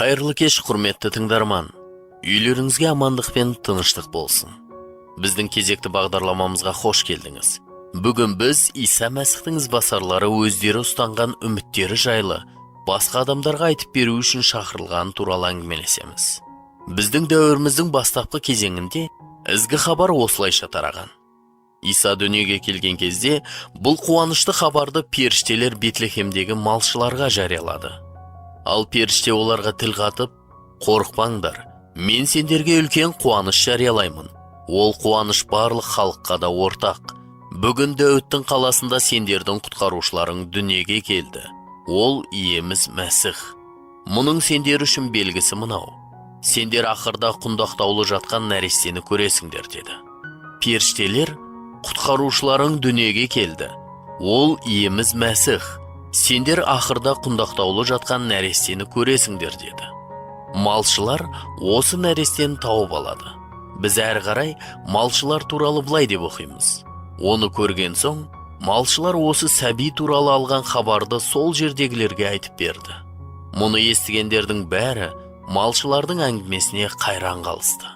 Қайырлы кеш, құрметті тыңдарман. Үйлеріңізге амандық пен тыныштық болсын. Біздің кезекті бағдарламамызға қош келдіңіз. Бүгін біз Иса Мәсіхтің ізбасарлары өздері ұстанған үміттері жайлы басқа адамдарға айтып беру үшін шақырылған туралы әңгімелесеміз. Біздің дәуіріміздің бастапқы кезеңінде ізгі хабар осылайша тараған. Иса дүниеге келген кезде бұл қуанышты хабарды періштелер Бетлехемдегі малшыларға жариялады. Ал періште оларға тіл қатып, қорықпаңдар, мен сендерге үлкен қуаныш жариялаймын. Ол қуаныш барлық халыққа да ортақ. Бүгін Дәуіттің қаласында сендердің құтқарушыларың дүниеге келді. Ол иеміз Мәсіх. Мұның сендер үшін белгісі мынау. Сендер ақырда құндақтаулы жатқан нәрестені көресіңдер, деді. Періштелер, құтқарушыларың дүниеге келді. Ол иеміз Мәсіх. Сендер ақырда құндақтаулы жатқан нәрестені көресіңдер, деді. Малшылар осы нәрестені тауып алады. Біз әрі қарай малшылар туралы былай деп оқимыз. Оны көрген соң, малшылар осы сәби туралы алған хабарды сол жердегілерге айтып берді. Мұны естігендердің бәрі малшылардың әңгімесіне қайран қалысты.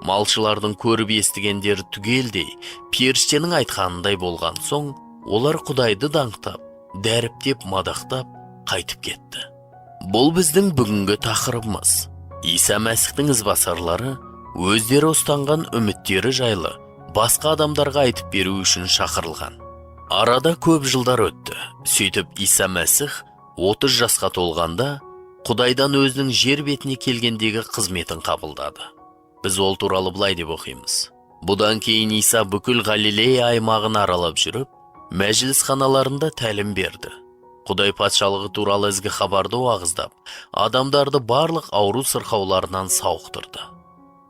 Малшылардың көріп естігендері түгелдей періштенің айтқанындай болған соң, олар Құдайды даңқтап, дәріптеп, мадақтап, қайтып кетті. Бұл біздің бүгінгі тақырыбымыз. Иса Мәсіхтің ізбасарлары өздері ұстанған үміттері жайлы басқа адамдарға айтып беру үшін шақырылған. Арада көп жылдар өтті. Сөйтіп Иса Мәсіх 30 жасқа толғанда Құдайдан өзінің жер бетіне келгендегі қызметін қабылдады. Біз ол туралы былай деп оқимыз. Бұдан кейін Иса бүкіл Галилея аймағын аралап жүріп, мәжілісханаларында тәлім берді. Құдай патшалығы туралы ізгі хабарды уағыздап, адамдарды барлық ауру сырқауларынан сауықтырды.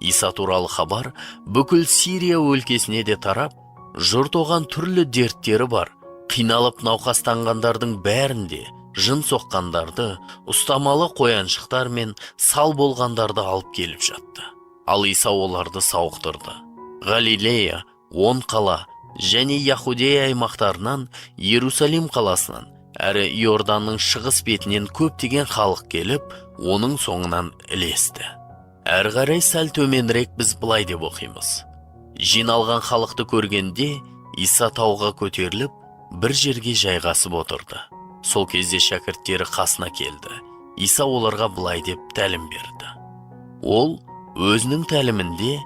Иса туралы хабар бүкіл Сирия өлкесіне де тарап, жұрт оған түрлі дерттері бар, қиналып науқастанғандардың бәрінде жын соққандарды, ұстамалы қояншықтар мен сал болғандарды алып келіп жатты. Ал Иса оларды сауықтырды. Галилея, 10 қала және Яхудея аймақтарынан, Иерусалим қаласынан, әрі Иорданның шығыс бетінен көптеген халық келіп, оның соңынан ілесті. Әрі қарай сәл төменірек біз былай деп оқимыз. Жиналған халықты көргенде, Иса тауға көтеріліп, бір жерге жайғасып отырды. Сол кезде шәкірттері қасына келді. Иса оларға былай деп тәлім берді. Ол өзінің тәлімінде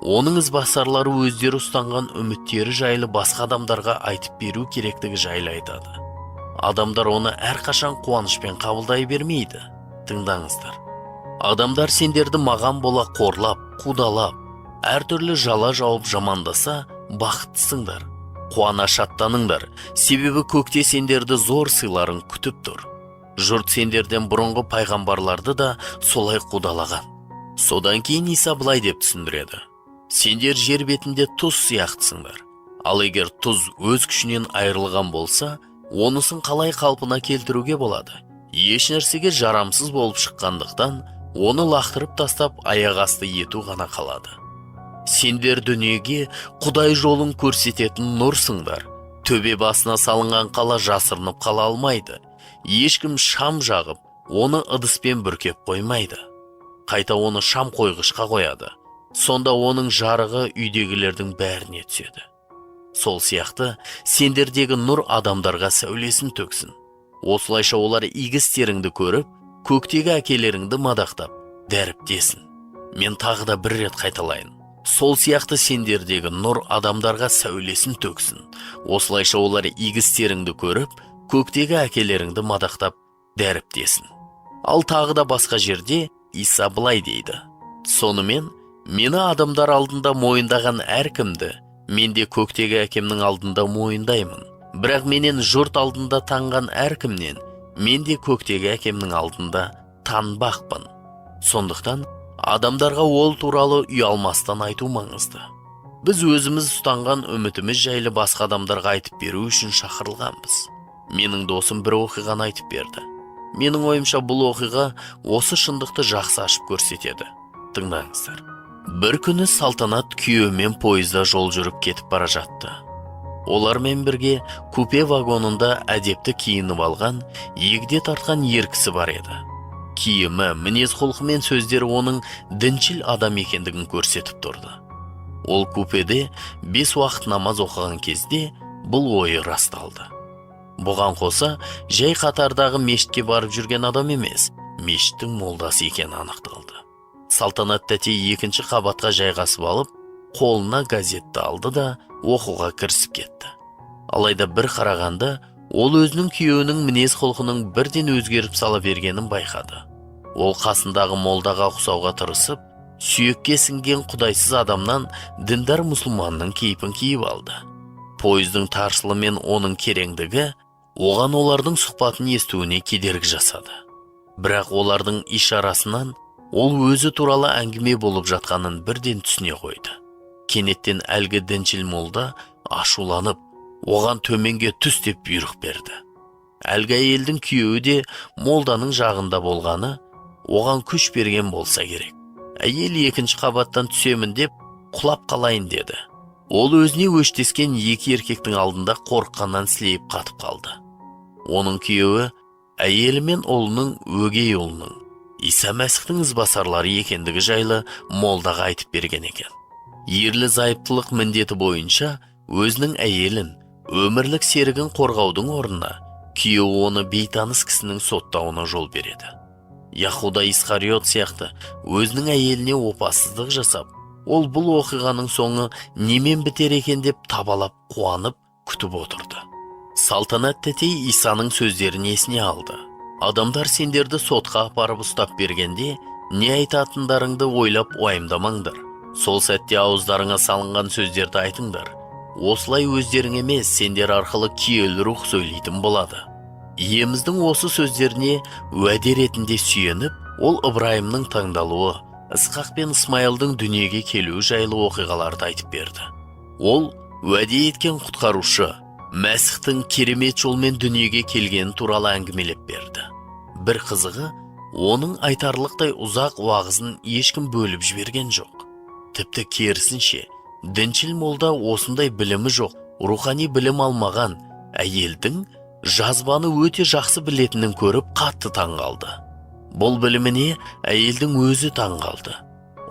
оның ізбасарлары өздері ұстанған үміттері жайлы басқа адамдарға айтып беру керектігі жайлы айтады. Адамдар оны әрқашан қуанышпен қабылдай бермейді. Тыңдаңыздар. Адамдар сендерді маған бола қорлап, қудалап, әртүрлі жала жауып жамандаса, бақыттысыңдар. Қуана шаттаныңдар, себебі көкте сендерді зор сыйларын күтіп тұр. Жұрт сендерден бұрынғы пайғамбарларды да солай қудалаған. Содан кейін Иса былай деп түсіндіреді. Сендер жер бетінде тұз сияқтысыңдар. Ал егер тұз өз күшінен айырылған болса, онысын қалай қалпына келтіруге болады? Еш нәрсеге жарамсыз болып шыққандықтан, оны лақтырып тастап аяқ асты ету ғана қалады. Сендер дүниеге Құдай жолын көрсететін нұрсыңдар. Төбе басына салынған қала жасырынып қала алмайды. Ешкім шам жағып, оны ыдыспен бүркеп қоймайды. Қайта оны шам қойғышқа қояды. Сонда оның жарығы үйдегілердің бәріне түседі. Сол сияқты сендердегі нұр адамдарға сәулесін төксін. Осылайша олар игі істеріңді көріп, көктегі әкелеріңді мадақтап, дәріптесін. Мен тағы да бір рет қайталайын. Сол сияқты сендердегі нұр адамдарға сәулесін төксін. Осылайша олар игі істеріңді көріп, көктегі әкелеріңді мадақтап, дәріптесін. Ал тағы да басқа жерде Иса былай дейді. Сонымен, мені адамдар алдында мойындаған әркімді, мен де көктегі әкемнің алдында мойындаймын. Бірақ менен жұрт алдында танған әркімнен, мен де көктегі әкемнің алдында танбақпын. Сондықтан, адамдарға ол туралы ұялмастан айту маңызды. Біз өзіміз ұстанған үмітіміз жайлы басқа адамдарға айтып беру үшін шақырылғанбыз. Менің досым бір оқиғаны айтып берді. Менің ойымша бұл оқиға осы шындықты жақсы ашып көрсетеді. Тыңдаңыздар. Бір күні Салтанат күйеуімен пойызда жол жүріп кетіп бара жатты. Олармен бірге купе вагонында әдепті киініп алған, егде тартқан ер кісі бар еді. киімі, мінез-құлқы мен сөздері оның діншіл адам екендігін көрсетіп тұрды. Ол купеде 5 уақыт намаз оқыған кезде бұл ойы расталды. Бұған қоса, жай қатардағы мешітке барып жүрген адам емес, мешіттің молдасы екені анықталды. Салтанат тәте екінші қабатқа жайғасып алып, қолына газетті алды да оқуға кірісіп кетті. Алайда бір қарағанда, ол өзінің күйеуінің мінез-құлқының бірден өзгеріп сала бергенін байқады. Ол қасындағы молдаға ұқсауға тырысып, сүйекке сіңген құдайсыз адамнан діндар мұсылманның кейпін киіп алды. Пойыздың тарсылы мен оның кереңдігі оған олардың сұхбатын естуіне кедергі жасады. Бірақ олардың ишарасынан ол өзі туралы әңгіме болып жатқанын бірден түсіне қойды. Кенеттен әлгі діншіл молда ашуланып, оған төменге түс деп бұйрық берді. Әлгі әйелдің күйеуі де молданың жағында болғаны, оған күш берген болса керек. Әйел екінші қабаттан түсемін деп құлап қалайын деді. Ол өзіне өштескен екі еркектің алдында қорыққаннан сілейіп қатып қалды. Оның күйеуі әйелі мен ұлының өгей ұлының Иса Мәсіхтің ізбасарлары екендігі жайлы молдаға айтып берген екен. Ерлі зайыптылық міндеті бойынша өзінің әйелін, өмірлік серігін қорғаудың орнына, күйеуі оны бейтаныс кісінің соттауына жол береді. Яхуда Исқариот сияқты өзінің әйеліне опасыздық жасап, ол бұл оқиғаның соңы немен бітер екен деп табалап қуанып күтіп отырды. Салтанат тәте Исаның сөздерін есіне алды. Адамдар сендерді сотқа апарып ұстап бергенде, не айтатындарыңды ойлап уайымдамаңдар. Сол сәтте ауыздарыңа салынған сөздерді айтыңдар. Осылай өздерің емес, сендер арқылы киелі рух сөйлейтін болады. Иеміздің осы сөздеріне уәде ретінде сүйеніп, ол Ибраимның таңдалуы, Исқақ пен Исмайылдың дүниеге келуі жайлы оқиғаларды айтып берді. Ол уәде еткен құтқарушы, Мәсіхтің керемет жолмен дүниеге келгені туралы әңгімелеп берді. Бір қызығы, оның айтарлықтай ұзақ уағызын ешкім бөліп жіберген жоқ. Тіпті керісінше, діншіл молда осындай білімі жоқ, рухани білім алмаған әйелдің жазбаны өте жақсы білетінін көріп қатты таңғалды. Бұл біліміне әйелдің өзі таңғалды.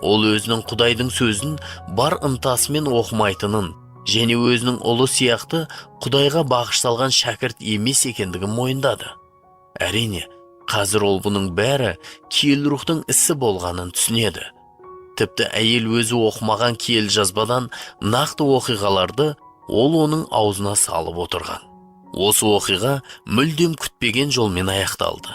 Ол өзінің Құдайдың сөзін бар ынтасымен оқымайтынын және өзінің ұлы сияқты Құдайға бағышталған шәкірт емес екендігін мойындады. Әрине, қазір ол бұның бәрі киелі рухтың ісі болғанын түсінеді. Тіпті әйел өзі оқымаған киелі жазбадан нақты оқиғаларды ол оның аузына салып отырған. Осы оқиға мүлдем күтпеген жолмен аяқталды.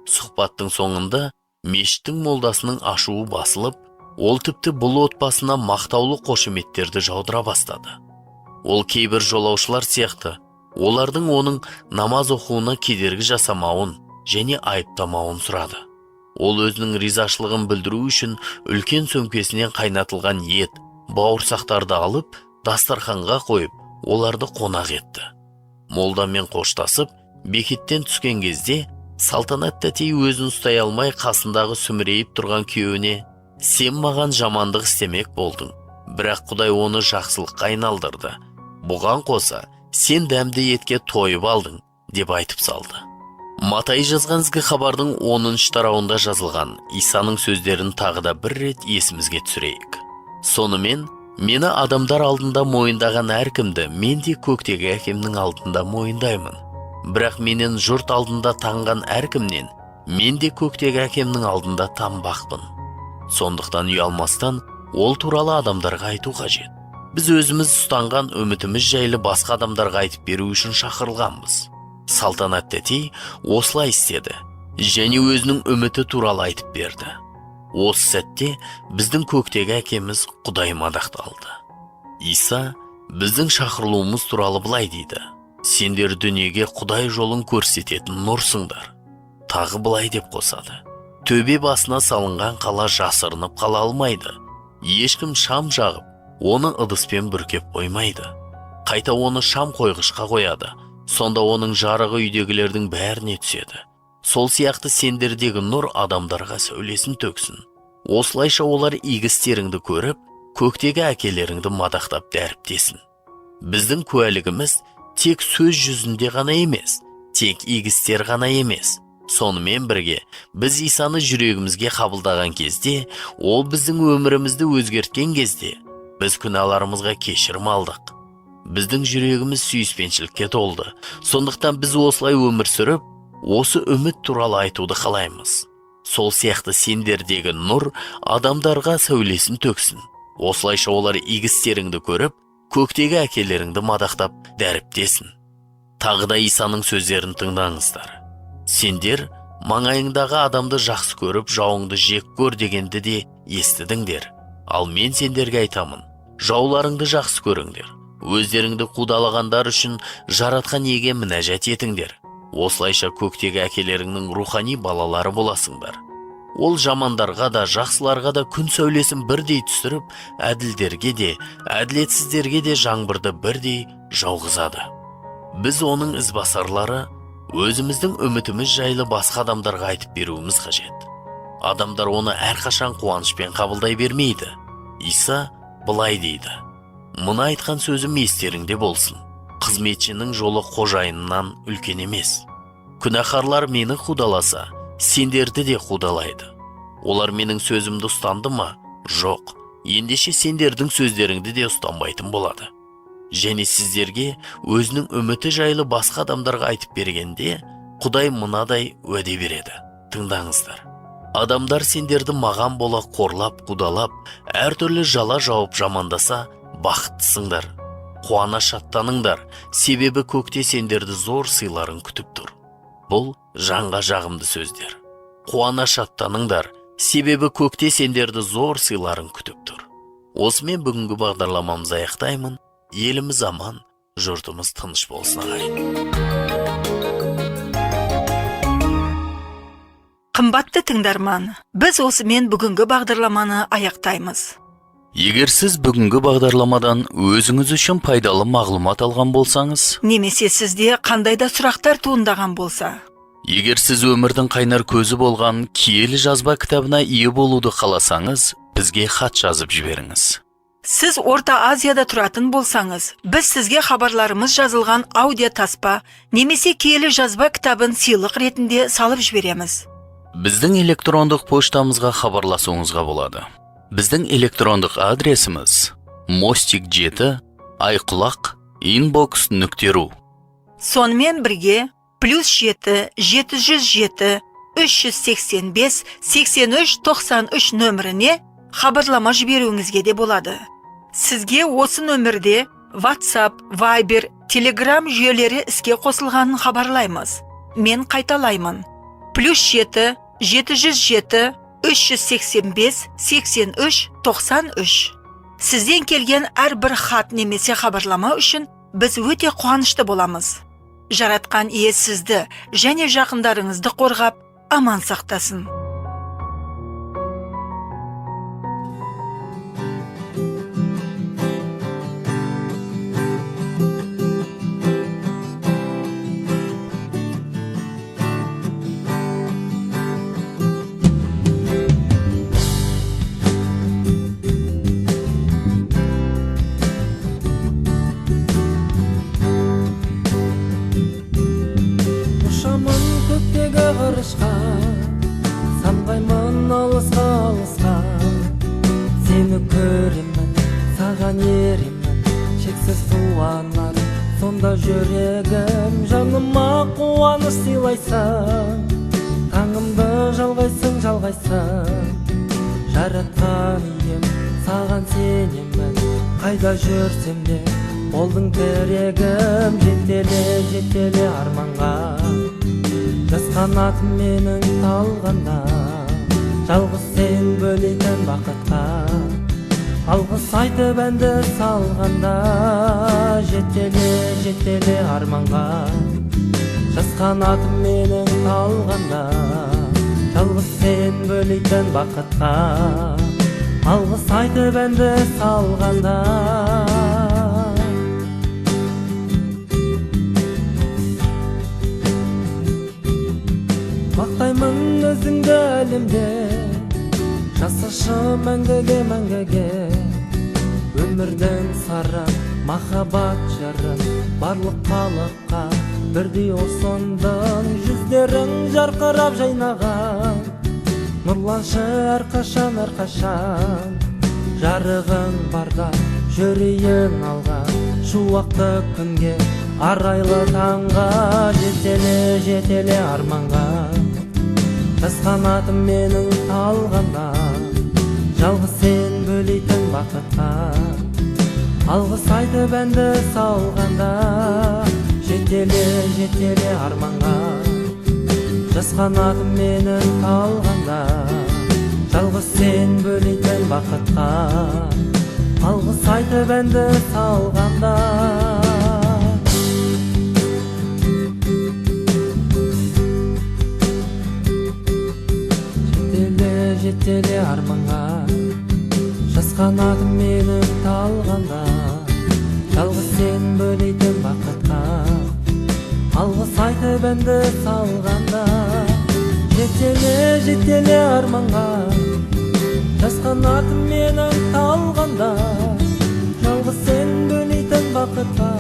Сұхбаттың соңында мешіттің молдасының ашуы басылып, ол тіпті бұл отбасына мақтаулы қошеметтерді жаудыра бастады. Ол кейбір жолаушылар сияқты, олардың оның намаз оқуына кедергі жасамауын және айыптамауын сұрады. Ол өзінің ризашылығын білдіру үшін үлкен сөмкесінен қайнатылған ет, бауырсақтарды алып, дастарханға қойып, оларды қонақ етті. Молдамен қоштасып, бекеттен түскен кезде, Салтанат тәте өзін ұстай алмай қасындағы сүмірейіп тұрған күйеуіне, сен маған жамандық істемек болдың, бірақ Құдай оны жақсылыққа айналдырды. Бұған қоса, сен дәмді етке тойып алдың, деп айтып салды. Матай жазған ізгі хабардың 10-шы тарауында жазылған Исаның сөздерін тағы да бір рет есімізге түсірейік. Сонымен, мені адамдар алдында мойындаған әркімді мен де көктегі әкемнің алдында мойындаймын. Бірақ менен жұрт алдында таңған әркімнен мен де көктегі әкемнің алдында танбақпын. Сондықтан ұялмастан ол туралы адамдарға айту қажет. Біз өзіміз ұстанған үмітіміз жайлы басқа адамдарға айтып беру үшін шақырылғанбыз. Салтанат тәте осылай істеді және өзінің үміті туралы айтып берді. Осы сәтте біздің көктегі әкеміз Құдай мадақталды. Иса біздің шақырылуымыз туралы былай дейді: сендер дүниеге Құдай жолын көрсететін нұрсыңдар. Тағы былай деп қосады: төбе басына салынған қала жасырынып қала алмайды. Ешкім шам жағып, оны ыдыспен бүркеп қоймайды. Қайта оны шам қойғышқа қояды. Сонда оның жарығы үйдегілердің бәріне түседі. Сол сияқты сендердегі нұр адамдарға сәулесін төксін. Осылайша олар игі істеріңді көріп, көктегі әкелеріңді мадақтап дәріптесін. Біздің куәлігіміз тек сөз жүзінде ғана емес, тек игі істер ғана емес, Сонымен бірге, біз Исаны жүрегімізге қабылдаған кезде, ол біздің өмірімізді өзгерткен кезде, біз күнәларымызға кешірім алдық. Біздің жүрегіміз сүйіспеншілікке толды. Сондықтан біз осылай өмір сүріп, осы үміт туралы айтуды қалаймыз. Сол сияқты сендердегі нұр адамдарға сәулесін төксін. Осылайша олар игі істеріңді көріп, көктегі әкелеріңді мадақтап дәріптесін. Тағы да Исаның сөздерін тыңдаңыздар. Сендер маңайыңдағы адамды жақсы көріп, жауыңды жек көр дегенді де естідіңдер. Ал мен сендерге айтамын, жауларыңды жақсы көріңдер. Өздеріңді қудалағандар үшін жаратқан иеге мінәжат етіңдер. Осылайша көктегі әкелеріңнің рухани балалары боласыңдар. Ол жамандарға да, жақсыларға да күн сәулесін бірдей түсіріп, әділдерге де, әділетсіздерге де жаңбырды бірдей жауғызады. Біз оның ізбасарлары, өзіміздің үмітіміз жайлы басқа адамдарға айтып беруіміз қажет. Адамдар оны әрқашан қуанышпен қабылдай бермейді. Иса былай дейді: мұны айтқан сөзім естеріңде болсын. Қызметшінің жолы қожайынынан үлкен емес. Күнәһарлар мені қудаласа, сендерді де қудалайды. Олар менің сөзімді ұстанды ма? Жоқ. Ендеше сендердің сөздеріңді де ұстанбайтын болады. Және сіздерге өзінің үміті жайлы басқа адамдарға айтып бергенде, Құдай мынадай уәде береді. Тыңдаңыздар. Адамдар сендерді маған бола қорлап, қудалап, әртүрлі жала жауып жамандаса, бақыттысыңдар. Қуана шаттаныңдар, себебі көкте сендерді зор сыйларын күтіп тұр. Бұл жанға жағымды сөздер. Қуана шаттаныңдар, себебі көкте сендерді зор сыйларын күтіп тұр. Осымен бүгінгі бағдарламамызды аяқтаймын. Еліміз аман, жұртымыз тыныш болсын ағайын. Қымбатты тыңдарман, біз осымен бүгінгі бағдарламаны аяқтаймыз. Егер сіз бүгінгі бағдарламадан өзіңіз үшін пайдалы мағлұмат алған болсаңыз, немесе сізде қандай да сұрақтар туындаған болса, егер сіз өмірдің қайнар көзі болған киелі жазба кітабына ие болуды қаласаңыз, бізге хат жазып жіберіңіз. сіз Орта Азияда тұратын болсаңыз, біз сізге хабарларымыз жазылған аудио таспа немесе киелі жазба кітабын сыйлық ретінде салып жібереміз. Біздің электрондық поштамызға хабарласуыңызға болады. Біздің электрондық адресіміз mostik7@inbox.ru. Сонымен бірге +7 707 385 83 93 нөміріне хабарлама жіберуіңізге де болады. Сізге осы нөмірде WhatsApp, Viber, Telegram жүйелері іске қосылғанын хабарлаймыз. Мен қайталаймын. +7 707 385 83 93. Сізден келген әрбір хат немесе хабарлама үшін біз өте қуанышты боламыз. Жаратқан ие сізді және жақындарыңызды қорғап, аман сақтасын. Самғаймын алысқа алысқа, сені көремін, саған еремін, шексіз қуанар, сонда жүрегім, жаныма қуаныш сыйлайсың, таңымды жалғайсың, жалғайсың. Жаратқан ием, саған сенемін, қайда жүрсем де болдың тірегім, жетеле, жетеле арманға. Жас қанатым менің талғанда, жалғыз сен бөлейтін бақытқа. Алғыс айтып әнді салғанда, жетеле, жетеле арманға. Жас қанатым менің талғанда, жалғыз сен бөлейтін бақытқа. Алғыс айтып әнді салғанда. Мақтаймын өзіңді әлемде, жасашы мәңгіге, мәңгіге. Өмірдің сары, махаббат жыры, барлық халыққа бірдей ұсындың. Жүздерің жарқ жарқырап жайнаған, нұрланшы әрқашан жарығың барда жүрейін алға, шуақты күнге арайлы таңға, жетеле арманға, жас қанатым менің талғанда, жалғыз сен бөлейтін бақытқа, алғыс айтып әнді салғанда, жетеле арманға, жас қанатым менің талғанда, жалғыз сен бөлейтін бақытқа, алғыс айтып әнді салғанда. Жетеле арманға, жас қанатым менің талғанда, жалғыз сен бөлейтін бақытқа, алғыс айтып әнді салғанда. Жетеле арманға, жас қанатым менің талғанда, жалғыз сен бөлейтін бақытқа,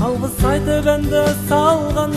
алғыс айтып әнді салғанда.